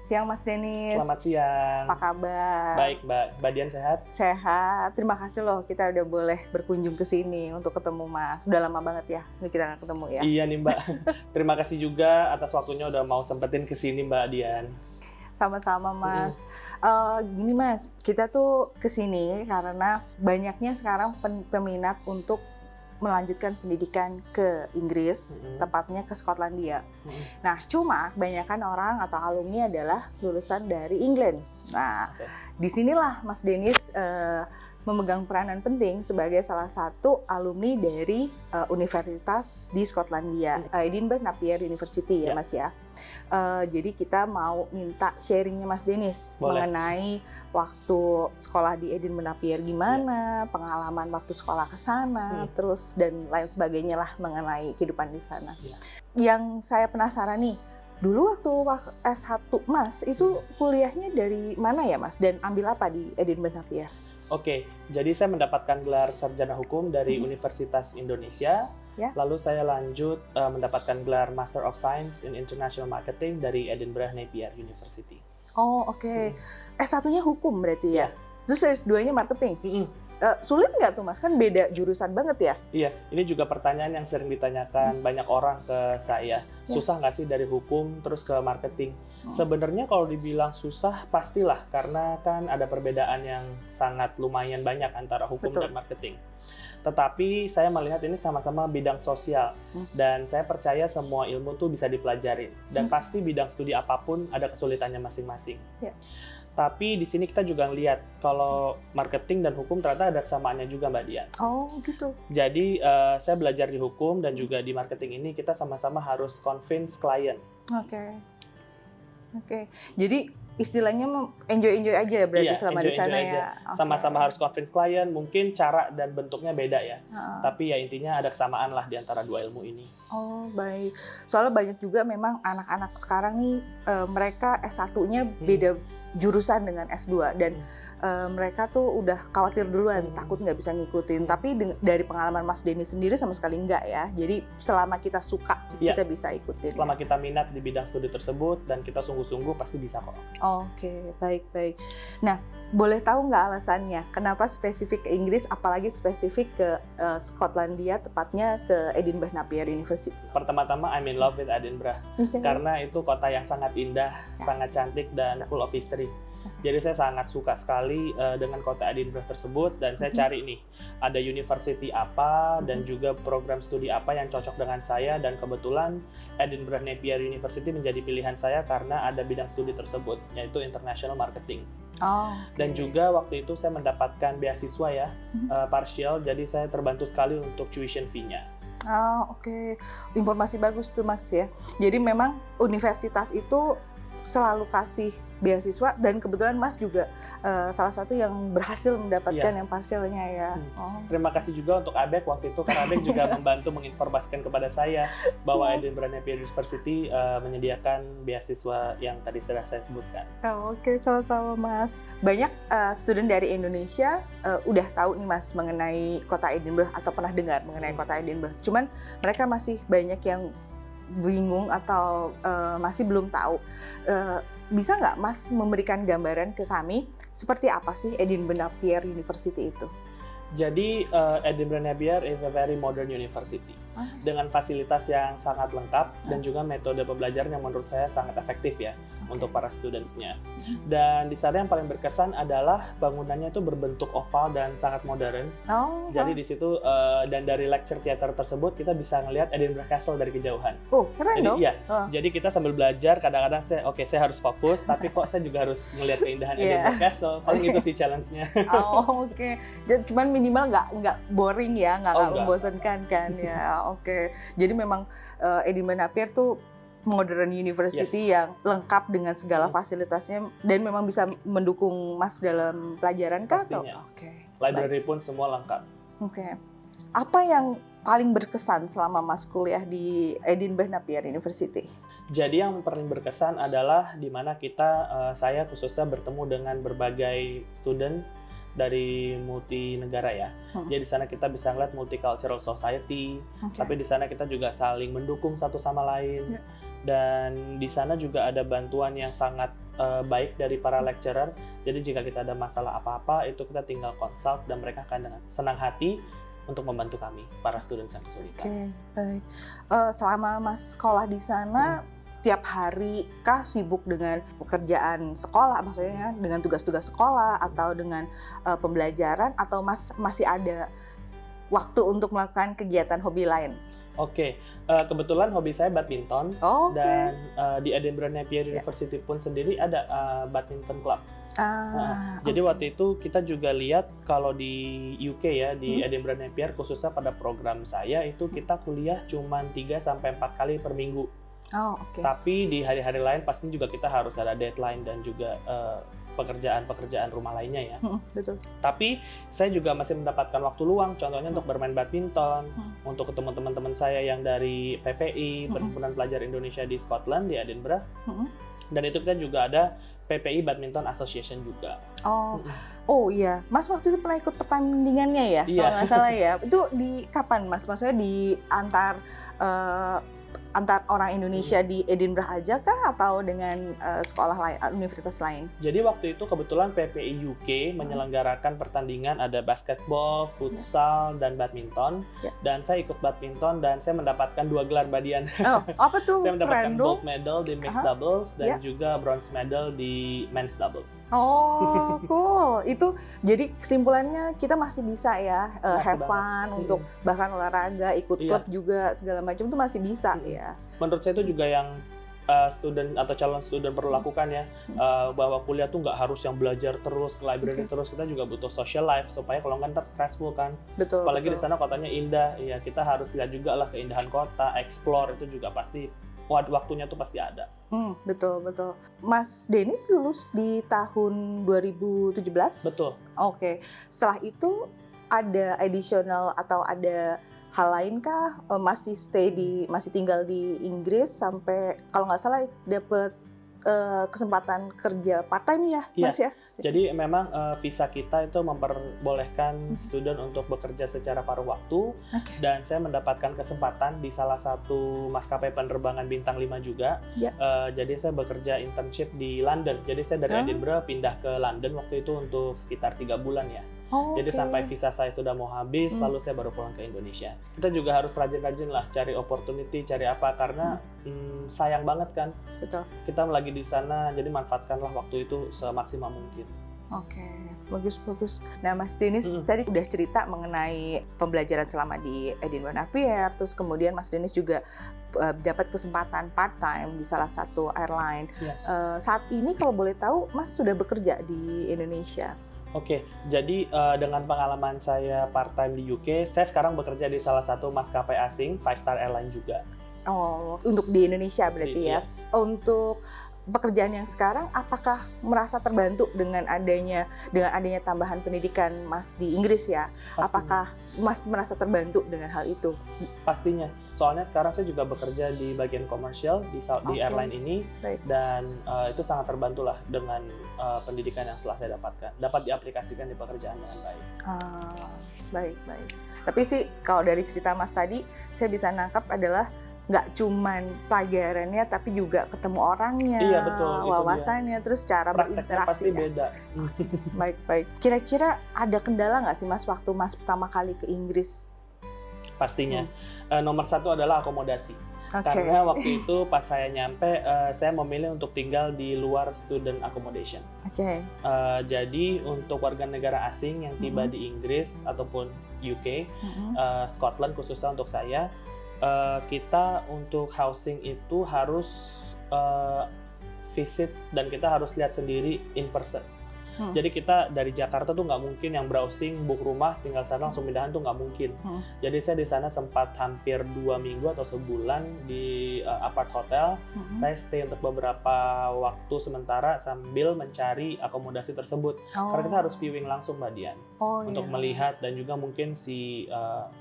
Siang Mas Denis. Selamat siang. Apa kabar? Baik Mbak Dian, sehat? Sehat. Terima kasih loh kita udah boleh berkunjung ke sini untuk ketemu Mas. Udah lama banget ya kita nggak ketemu ya. Iya nih Mbak. Terima kasih juga atas waktunya udah mau sempetin ke sini Mbak Dian. Sama-sama Mas. Gini Mas, kita tuh kesini karena banyaknya sekarang peminat untuk melanjutkan pendidikan ke Inggris, tepatnya ke Skotlandia. Nah, cuma kebanyakan orang atau alumni adalah lulusan dari England. Nah, disinilah Mas Denis memegang peranan penting sebagai salah satu alumni dari universitas di Skotlandia, Edinburgh Napier University ya Mas ya. Jadi kita mau minta sharingnya Mas Denis mengenai waktu sekolah di Edinburgh Napier gimana, pengalaman waktu sekolah ke sana, terus dan lain sebagainya lah mengenai kehidupan di sana. Yang saya penasaran nih, dulu waktu S1 Mas itu kuliahnya dari mana ya Mas dan ambil apa di Edinburgh Napier? Oke, jadi saya mendapatkan gelar sarjana hukum dari Universitas Indonesia. Lalu saya lanjut mendapatkan gelar Master of Science in International Marketing dari Edinburgh Napier University. Oh oke. S1-nya hukum berarti ya? Terus S2-nya marketing? Sulit nggak tuh Mas? Kan beda jurusan banget ya? Iya, ini juga pertanyaan yang sering ditanyakan banyak orang ke saya. Susah nggak sih dari hukum terus ke marketing? Sebenarnya kalau dibilang susah, pastilah. Karena kan ada perbedaan yang sangat lumayan banyak antara hukum dan marketing. Tetapi saya melihat ini sama-sama bidang sosial. Dan saya percaya semua ilmu tuh bisa dipelajarin. Dan pasti bidang studi apapun ada kesulitannya masing-masing. Tapi di sini kita juga ngelihat kalau marketing dan hukum ternyata ada kesamaannya juga Mbak Dian. Oh gitu. Jadi saya belajar di hukum dan juga di marketing ini kita sama-sama harus convince klien. Oke. Jadi istilahnya enjoy aja berarti selama di sana ya. Sama-sama harus convince klien, mungkin cara dan bentuknya beda ya. Tapi ya intinya ada kesamaan lah di antara dua ilmu ini. Oh baik. Soalnya banyak juga memang anak-anak sekarang nih mereka S1-nya beda jurusan dengan S2 dan mereka tuh udah khawatir duluan, takut nggak bisa ngikutin. Tapi dari pengalaman Mas Denis sendiri sama sekali nggak ya. Jadi selama kita suka, kita bisa ikutin. Selama kita minat di bidang studi tersebut dan kita sungguh-sungguh pasti bisa kok. Oke, baik. Nah, boleh tahu nggak alasannya kenapa spesifik ke Inggris, apalagi spesifik ke Skotlandia, tepatnya ke Edinburgh Napier University? Pertama-tama I'm in love with Edinburgh. Karena itu kota yang sangat indah, sangat cantik dan full of history. Jadi saya sangat suka sekali dengan kota Edinburgh tersebut dan saya cari nih ada university apa dan juga program studi apa yang cocok dengan saya dan kebetulan Edinburgh Napier University menjadi pilihan saya karena ada bidang studi tersebut yaitu International Marketing. Dan juga waktu itu saya mendapatkan beasiswa ya partial, jadi saya terbantu sekali untuk tuition fee-nya. Oke. Informasi bagus tuh Mas ya. Jadi memang universitas itu selalu kasih beasiswa dan kebetulan Mas juga salah satu yang berhasil mendapatkan yang parsialnya ya. Terima kasih juga untuk Abek waktu itu karena Abek juga membantu menginformasikan kepada saya bahwa Edinburgh Napier University menyediakan beasiswa yang tadi sudah saya sebutkan. Oke, sama-sama Mas. Banyak student dari Indonesia udah tahu nih Mas mengenai kota Edinburgh atau pernah dengar mengenai kota Edinburgh. Cuman mereka masih banyak yang bingung atau masih belum tahu. Bisa nggak Mas memberikan gambaran ke kami seperti apa sih Edinburgh Napier University itu? Jadi Edinburgh Napier is a very modern university dengan fasilitas yang sangat lengkap dan juga metode pembelajaran yang menurut saya sangat efektif ya untuk para studentsnya. Dan di sana yang paling berkesan adalah bangunannya itu berbentuk oval dan sangat modern. Jadi di situ dan dari lecture theater tersebut kita bisa ngelihat Edinburgh Castle dari kejauhan. Keren dong. Iya. Jadi kita sambil belajar kadang-kadang saya harus fokus tapi kok saya juga harus ngelihat keindahan Edinburgh Castle. Paling itu sih challenge-nya. Oke. Cuman minimal nggak boring ya, nggak membosankan kan ya. Oke. Jadi memang Edinburgh Napier tuh modern university yang lengkap dengan segala fasilitasnya dan memang bisa mendukung Mas dalam pelajaran kah? Pastinya. Library pun semua lengkap. Apa yang paling berkesan selama Mas kuliah di Edinburgh Napier University? Jadi yang paling berkesan adalah di mana saya khususnya bertemu dengan berbagai student dari multi negara ya. Jadi di sana kita bisa ngeliat multicultural society, tapi di sana kita juga saling mendukung satu sama lain. Dan di sana juga ada bantuan yang sangat baik dari para lecturer. Jadi jika kita ada masalah apa-apa, itu kita tinggal consult dan mereka akan dengan senang hati untuk membantu kami, para students yang kesulitan. Oke, baik. Selama Mas sekolah di sana, tiap hari kah sibuk dengan pekerjaan sekolah, maksudnya dengan tugas-tugas sekolah atau dengan pembelajaran, atau Mas masih ada waktu untuk melakukan kegiatan hobi lain? Oke, kebetulan hobi saya badminton, dan di Edinburgh Napier University pun sendiri ada badminton club. Jadi waktu itu kita juga lihat kalau di UK ya, di Edinburgh Napier khususnya pada program saya itu kita kuliah cuma 3-4 kali per minggu. Tapi di hari-hari lain pastinya juga kita harus ada deadline dan juga pekerjaan rumah lainnya ya. Betul. Tapi saya juga masih mendapatkan waktu luang, contohnya untuk bermain badminton, untuk ketemu teman-teman saya yang dari PPI, Perhimpunan Pelajar Indonesia di Scotland, di Edinburgh. Dan itu kita juga ada PPI Badminton Association juga. Oh iya, Mas waktu itu pernah ikut pertandingannya ya, kalau nggak salah ya. Itu di kapan Mas? Maksudnya di antar orang Indonesia di Edinburgh aja kah, atau dengan sekolah lain, universitas lain? Jadi waktu itu kebetulan PPI UK menyelenggarakan pertandingan, ada basketball, futsal, dan badminton. Dan saya ikut badminton dan saya mendapatkan 2 gelar badian. Apa tuh? Saya mendapatkan gold medal di mixed doubles dan juga bronze medal di men's doubles. Cool. Itu jadi kesimpulannya kita masih bisa ya have fun untuk bahkan olahraga, ikut klub juga segala macam itu masih bisa ya. Menurut saya itu juga yang student atau calon student perlu lakukan ya, bahwa kuliah tuh nggak harus yang belajar terus ke library terus, kita juga butuh social life supaya kalau nggak ntar stressful kan. Betul. Apalagi di sana kotanya indah, ya kita harus lihat juga lah keindahan kota, explore itu juga pasti waktunya tuh pasti ada. Betul. Mas Dennis lulus di tahun 2017? Betul. Oke. Setelah itu ada additional atau ada hal lain kah? Masih tinggal di Inggris sampai kalau nggak salah dapet kesempatan kerja part time ya, Mas ya? Jadi memang visa kita itu memperbolehkan student untuk bekerja secara paruh waktu, dan saya mendapatkan kesempatan di salah satu maskapai penerbangan bintang 5 juga. Jadi saya bekerja internship di London. Jadi saya dari Edinburgh pindah ke London waktu itu untuk sekitar 3 bulan ya. Jadi sampai visa saya sudah mau habis, lalu saya baru pulang ke Indonesia. Kita juga harus rajin-rajin lah cari opportunity, cari apa, karena sayang banget kan. Betul. Kita lagi di sana, jadi manfaatkanlah waktu itu semaksimal mungkin. Oke, bagus. Nah, Mas Dennis tadi udah cerita mengenai pembelajaran selama di Edinburgh Napier, terus kemudian Mas Dennis juga dapat kesempatan part-time di salah satu airline. Saat ini kalau boleh tahu, Mas sudah bekerja di Indonesia? Oke, jadi dengan pengalaman saya part-time di UK, saya sekarang bekerja di salah satu maskapai asing, 5-star airline juga. Untuk di Indonesia berarti ya? Untuk pekerjaan yang sekarang, apakah merasa terbantu dengan adanya tambahan pendidikan Mas di Inggris ya? Pastinya. Apakah Mas merasa terbantu dengan hal itu? Pastinya, soalnya sekarang saya juga bekerja di bagian komersial di airline ini. Dan itu sangat terbantu lah dengan pendidikan yang setelah saya dapatkan, dapat diaplikasikan di pekerjaan dengan baik. Baik. Tapi sih kalau dari cerita Mas tadi, saya bisa nangkap adalah nggak cuman pelajarannya, tapi juga ketemu orangnya, wawasannya, terus cara berinteraksi. Pasti beda. Baik. Kira-kira ada kendala nggak sih Mas waktu Mas pertama kali ke Inggris? Pastinya. Nomor 1 adalah akomodasi. Karena waktu itu pas saya nyampe, saya memilih untuk tinggal di luar student accommodation. Jadi untuk warga negara asing yang tiba di Inggris ataupun UK, Scotland khususnya untuk saya, kita untuk housing itu harus visit dan kita harus lihat sendiri in person. Jadi kita dari Jakarta tuh nggak mungkin yang browsing book rumah tinggal sana langsung pindahan tuh nggak mungkin. Jadi saya di sana sempat hampir 2 minggu atau sebulan di apart hotel. Saya stay untuk beberapa waktu sementara sambil mencari akomodasi tersebut. Karena kita harus viewing langsung Mbak Dian untuk melihat, dan juga mungkin si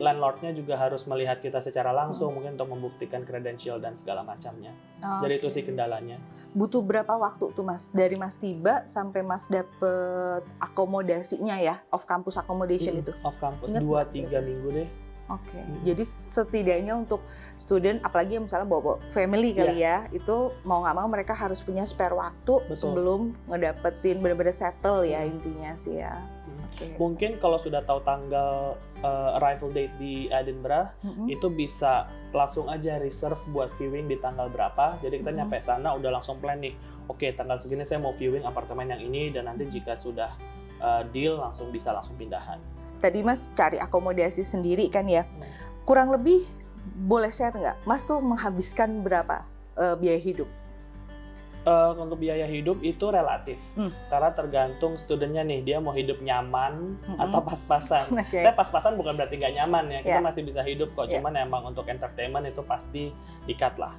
landlordnya juga harus melihat kita secara langsung, mungkin untuk membuktikan kredensial dan segala macamnya. Jadi itu sih kendalanya. Butuh berapa waktu tuh Mas dari Mas tiba sampai Mas dapet akomodasinya ya, off campus accommodation itu? Off campus 2-3 minggu deh. Oke. Jadi setidaknya untuk student, apalagi yang misalnya bawa family kali ya, itu mau nggak mau mereka harus punya spare waktu sebelum ngedapetin benar-benar settle ya intinya sih ya. Okay. Mungkin kalau sudah tahu tanggal arrival date di Edinburgh, itu bisa langsung aja reserve buat viewing di tanggal berapa. Jadi kita nyampe sana udah langsung plan nih. Oke, tanggal segini saya mau viewing apartemen yang ini, dan nanti jika sudah deal langsung pindahan. Tadi Mas cari akomodasi sendiri kan ya, kurang lebih boleh share nggak? Mas tuh menghabiskan berapa biaya hidup? Untuk biaya hidup itu relatif, karena tergantung studentnya nih, dia mau hidup nyaman atau pas-pasan. Okay. Tapi pas-pasan bukan berarti nggak nyaman ya, kita masih bisa hidup kok, cuman emang untuk entertainment itu pasti di-cut lah.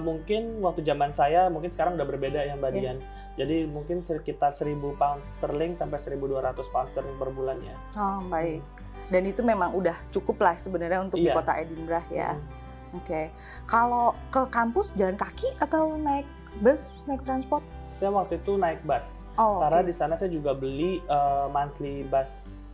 Mungkin waktu zaman saya, mungkin sekarang udah berbeda ya Mbak Dian. Jadi mungkin sekitar 1.000 pound sterling sampai 1.200 pound sterling per bulannya. Oh baik. Dan itu memang udah cukup lah sebenarnya untuk di kota Edinburgh ya. Oke. Kalau ke kampus jalan kaki atau naik bus, naik transport? Saya waktu itu naik bus. Karena di sana saya juga beli monthly bus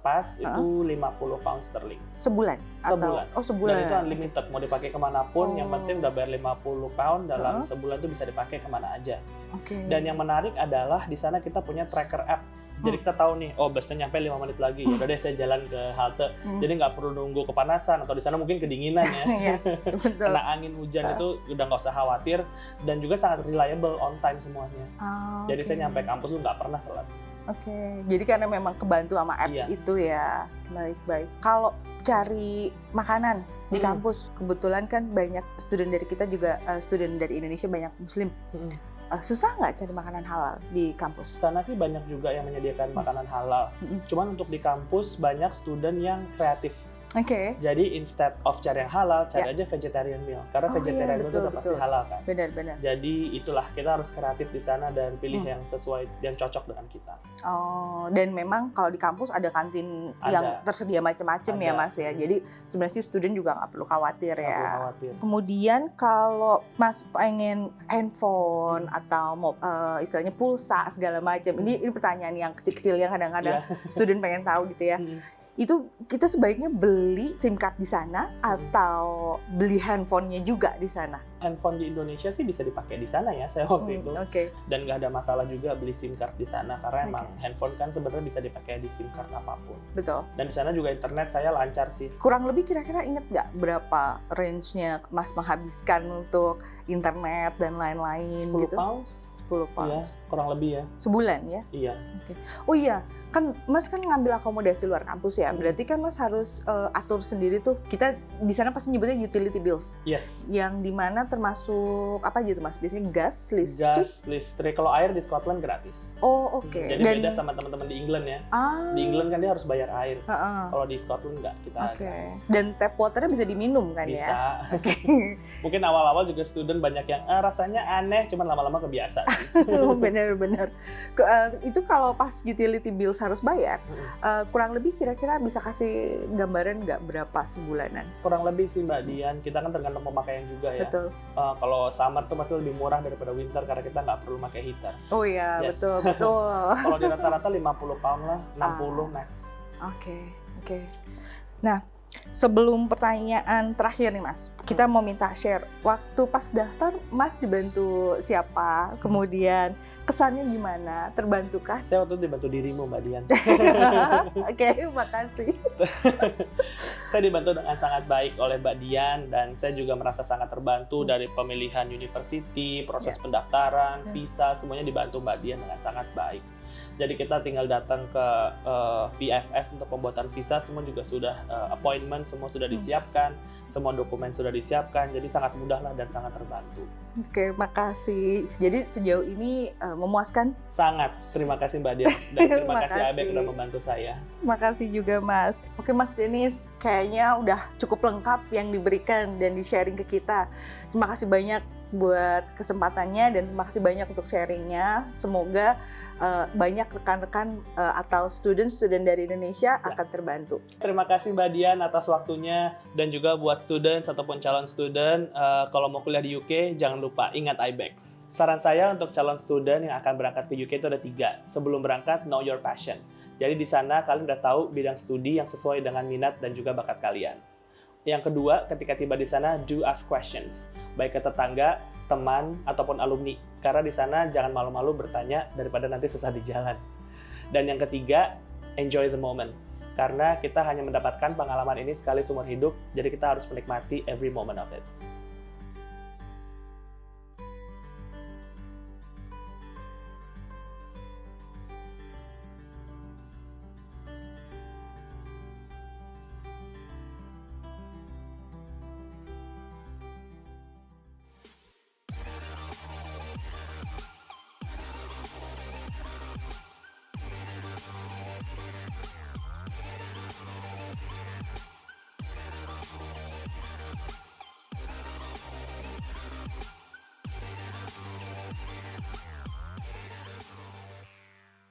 pass itu 50 pound sterling. Sebulan? Sebulan. Oh sebulan. Dan itu unlimited, mau dipakai kemanapun, yang penting udah bayar 50 pound dalam sebulan itu bisa dipakai kemana aja. Dan yang menarik adalah di sana kita punya tracker app. Jadi kita tahu nih, oh busnya nyampe 5 menit lagi, udah deh saya jalan ke halte. Jadi nggak perlu nunggu kepanasan, atau di sana mungkin kedinginan ya. Kena angin hujan itu udah nggak usah khawatir, dan juga sangat reliable, on time semuanya. Jadi saya nyampe kampus tuh nggak pernah telat. Jadi karena memang kebantu sama apps itu ya. Baik. Kalau cari makanan di kampus, kebetulan kan banyak student dari kita juga, student dari Indonesia banyak Muslim. Susah nggak cari makanan halal di kampus? Sana sih banyak juga yang menyediakan makanan halal. Cuman untuk di kampus banyak student yang kreatif. Jadi instead of cari yang halal, cari aja vegetarian meal. Karena vegetarian meal itu udah pasti halal kan. Benar. Jadi itulah, kita harus kreatif di sana dan pilih yang sesuai, yang cocok dengan kita. Dan memang kalau di kampus ada kantin yang tersedia macam-macam ya Mas ya. Jadi sebenarnya student juga nggak perlu khawatir ya. Kemudian kalau Mas pengen handphone atau mau istilahnya pulsa segala macam, ini pertanyaan yang kecil-kecil yang kadang-kadang student pengen tahu gitu ya. Itu kita sebaiknya beli SIM card di sana atau beli handphonenya juga di sana? Handphone di Indonesia sih bisa dipakai di sana ya, saya waktu itu. Dan nggak ada masalah juga beli SIM card di sana, karena emang handphone kan sebenarnya bisa dipakai di SIM card apapun. Betul. Dan di sana juga internet saya lancar sih. Kurang lebih kira-kira inget nggak berapa range-nya Mas menghabiskan untuk internet dan lain-lain 10 gitu? pounds. 10 pounds. Iya, kurang lebih ya. Sebulan ya? Iya. Oh iya, kan Mas kan ngambil akomodasi luar kampus ya. Berarti kan Mas harus atur sendiri tuh. Kita di sana pasti nyebutnya utility bills. Yes. Yang dimana termasuk apa aja tuh Mas? Biasanya gas, listrik. Gas, listrik. Kalau air di Scotland gratis. Oh oke. Jadi beda sama teman-teman di England ya. Di England kan dia harus bayar air. Kalau di Scotland nggak, kita gratis. Dan tap waternya bisa diminum kan bisa. ya? Bisa. Mungkin awal-awal juga student banyak yang rasanya aneh, cuman lama-lama kebiasa. Bener-bener. Itu kalau pas utility bills harus bayar, kurang lebih kira-kira bisa kasih gambaran nggak berapa sebulanan? Kurang lebih sih Mbak Dian, kita kan tergantung pemakaian juga ya. Betul. Kalau summer tuh pasti lebih murah daripada winter karena kita nggak perlu pakai heater. Oh iya, Yes. betul. Kalau di rata-rata 50 pound lah, 60 max. Oke. Nah, sebelum pertanyaan terakhir nih Mas, kita mau minta share. Waktu pas daftar, Mas dibantu siapa? Kemudian kesannya gimana? Terbantukah? Saya waktu itu dibantu dirimu Mbak Dian. Oke, makasih. Saya dibantu dengan sangat baik oleh Mbak Dian, dan saya juga merasa sangat terbantu dari pemilihan university, proses pendaftaran, visa, semuanya dibantu Mbak Dian dengan sangat baik. Jadi kita tinggal datang ke VFS untuk pembuatan visa, semua juga sudah appointment, semua sudah disiapkan, semua dokumen sudah disiapkan, jadi sangat mudah lah dan sangat terbantu. Oke, makasih. Jadi sejauh ini memuaskan? Sangat, terima kasih Mbak Dian, dan terima kasih Abek udah membantu saya. Makasih juga Mas. Oke Mas Denis, kayaknya udah cukup lengkap yang diberikan dan di-sharing ke kita. Terima kasih banyak buat kesempatannya dan terima kasih banyak untuk sharingnya. Semoga banyak rekan-rekan atau student dari Indonesia akan terbantu. Terima kasih Mbak Dian atas waktunya, dan juga buat student ataupun calon student, kalau mau kuliah di UK jangan lupa ingat IBEC. Saran saya untuk calon student yang akan berangkat ke UK itu ada 3. Sebelum berangkat, know your passion. Jadi di sana kalian udah tahu bidang studi yang sesuai dengan minat dan juga bakat kalian. Yang kedua, ketika tiba di sana, do ask questions. Baik ke tetangga, teman, ataupun alumni. Karena di sana jangan malu-malu bertanya daripada nanti susah di jalan. Dan yang ketiga, enjoy the moment. Karena kita hanya mendapatkan pengalaman ini sekali seumur hidup, jadi kita harus menikmati every moment of it.